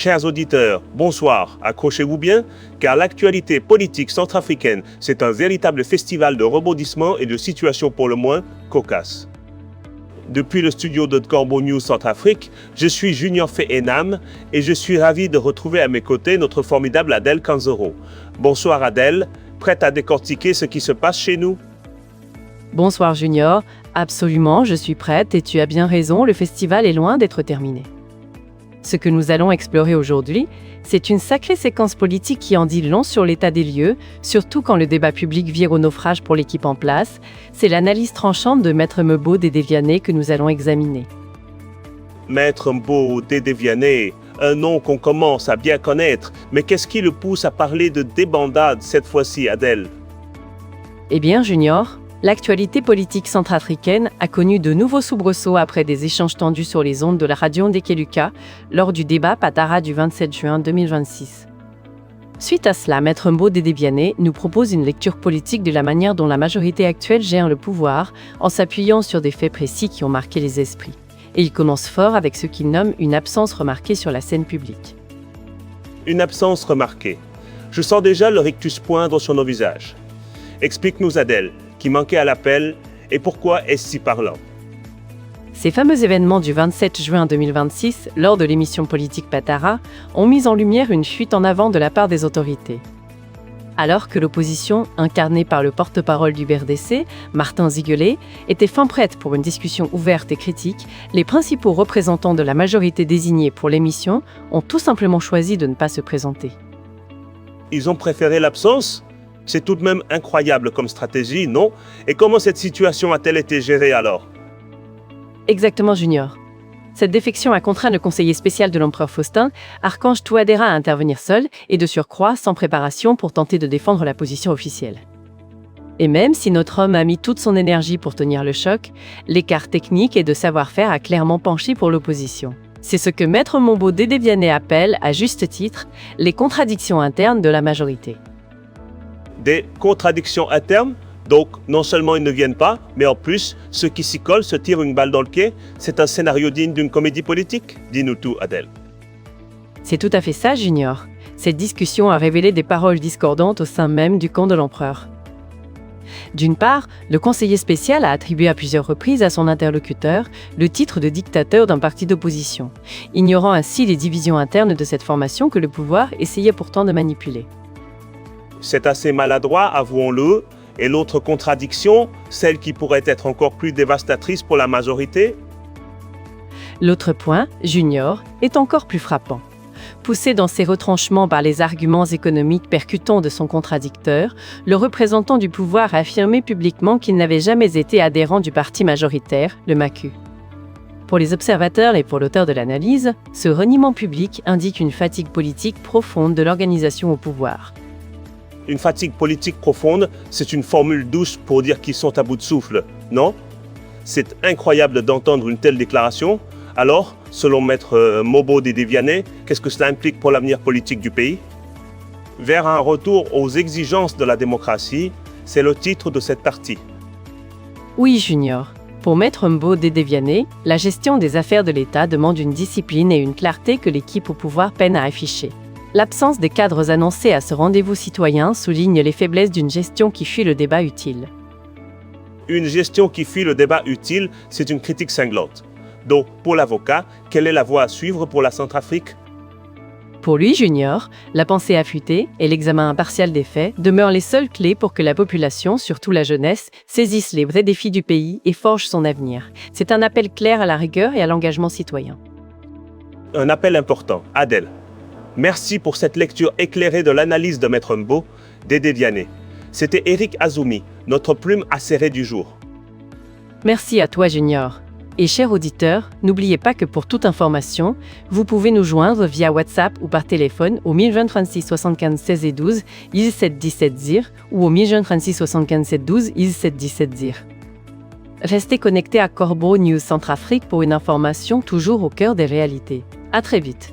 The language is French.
Chers auditeurs, bonsoir, accrochez-vous bien, car l'actualité politique centrafricaine, c'est un véritable festival de rebondissements et de situations pour le moins cocasses. Depuis le studio de Corbeau News Centrafrique, je suis Junior Féenam et je suis ravi de retrouver à mes côtés notre formidable Adèle Kanzoro. Bonsoir Adèle, prête à décortiquer ce qui se passe chez nous? Bonsoir Junior, absolument, je suis prête et tu as bien raison, le festival est loin d'être terminé. Ce que nous allons explorer aujourd'hui, c'est une sacrée séquence politique qui en dit long sur l'état des lieux, surtout quand le débat public vire au naufrage pour l'équipe en place. C'est l'analyse tranchante de Maître Mbo Dédé Vianney que nous allons examiner. Maître Mbo Dédé Vianney, un nom qu'on commence à bien connaître, mais qu'est-ce qui le pousse à parler de débandade cette fois-ci, Adèle? Eh bien Junior, l'actualité politique centrafricaine a connu de nouveaux soubresauts après des échanges tendus sur les ondes de la radio Ndekeluka lors du débat Patara du 27 juin 2026. Suite à cela, Maître Mbo Dédé Vianney nous propose une lecture politique de la manière dont la majorité actuelle gère le pouvoir en s'appuyant sur des faits précis qui ont marqué les esprits. Et il commence fort avec ce qu'il nomme une absence remarquée sur la scène publique. Une absence remarquée. Je sens déjà le rictus poindre sur nos visages. Explique-nous Adèle, qui manquait à l'appel, et pourquoi est-ce si parlant? Ces fameux événements du 27 juin 2026, lors de l'émission politique Patara, ont mis en lumière une fuite en avant de la part des autorités. Alors que l'opposition, incarnée par le porte-parole du BRDC, Martin Ziguelet, était fin prête pour une discussion ouverte et critique, les principaux représentants de la majorité désignés pour l'émission ont tout simplement choisi de ne pas se présenter. Ils ont préféré l'absence? C'est tout de même incroyable comme stratégie, non? Et comment cette situation a-t-elle été gérée alors? Exactement, Junior. Cette défection a contraint le conseiller spécial de l'empereur Faustin, Archange Touadéra, à intervenir seul et de surcroît sans préparation pour tenter de défendre la position officielle. Et même si notre homme a mis toute son énergie pour tenir le choc, l'écart technique et de savoir-faire a clairement penché pour l'opposition. C'est ce que Maître Mbo Dédé Vianney appelle, à juste titre, les contradictions internes de la majorité. Des contradictions internes? Donc, non seulement ils ne viennent pas, mais en plus, ceux qui s'y collent se tirent une balle dans le pied. C'est un scénario digne d'une comédie politique? Dis-nous tout, Adèle. C'est tout à fait ça, Junior. Cette discussion a révélé des paroles discordantes au sein même du camp de l'empereur. D'une part, le conseiller spécial a attribué à plusieurs reprises à son interlocuteur le titre de dictateur d'un parti d'opposition, ignorant ainsi les divisions internes de cette formation que le pouvoir essayait pourtant de manipuler. C'est assez maladroit, avouons-le. Et l'autre contradiction, celle qui pourrait être encore plus dévastatrice pour la majorité? L'autre point, Junior, est encore plus frappant. Poussé dans ses retranchements par les arguments économiques percutants de son contradicteur, le représentant du pouvoir a affirmé publiquement qu'il n'avait jamais été adhérent du parti majoritaire, le MACU. Pour les observateurs et pour l'auteur de l'analyse, ce reniement public indique une fatigue politique profonde de l'organisation au pouvoir. Une fatigue politique profonde, c'est une formule douce pour dire qu'ils sont à bout de souffle, non? C'est incroyable d'entendre une telle déclaration. Alors, selon Maître Mbo Dédé Vianney, qu'est-ce que cela implique pour l'avenir politique du pays? Vers un retour aux exigences de la démocratie, c'est le titre de cette partie. Oui, Junior. Pour Maître Mbo Dédé Vianney, la gestion des affaires de l'État demande une discipline et une clarté que l'équipe au pouvoir peine à afficher. L'absence des cadres annoncés à ce rendez-vous citoyen souligne les faiblesses d'une gestion qui fuit le débat utile. Une gestion qui fuit le débat utile, c'est une critique cinglante. Donc, pour l'avocat, quelle est la voie à suivre pour la Centrafrique? Pour lui, Junior, la pensée affûtée et l'examen impartial des faits demeurent les seules clés pour que la population, surtout la jeunesse, saisisse les vrais défis du pays et forge son avenir. C'est un appel clair à la rigueur et à l'engagement citoyen. Un appel important. Adèle, merci pour cette lecture éclairée de l'analyse de Maître Mbo Dédé Vianney. C'était Eric Azumi, notre plume acérée du jour. Merci à toi, Junior. Et chers auditeurs, n'oubliez pas que pour toute information, vous pouvez nous joindre via WhatsApp ou par téléphone au 1036 75 16 et 12 17 17 zir ou au 1036 75 7 12 17 17 zir. Restez connectés à Corbeau News Centrafrique pour une information toujours au cœur des réalités. À très vite.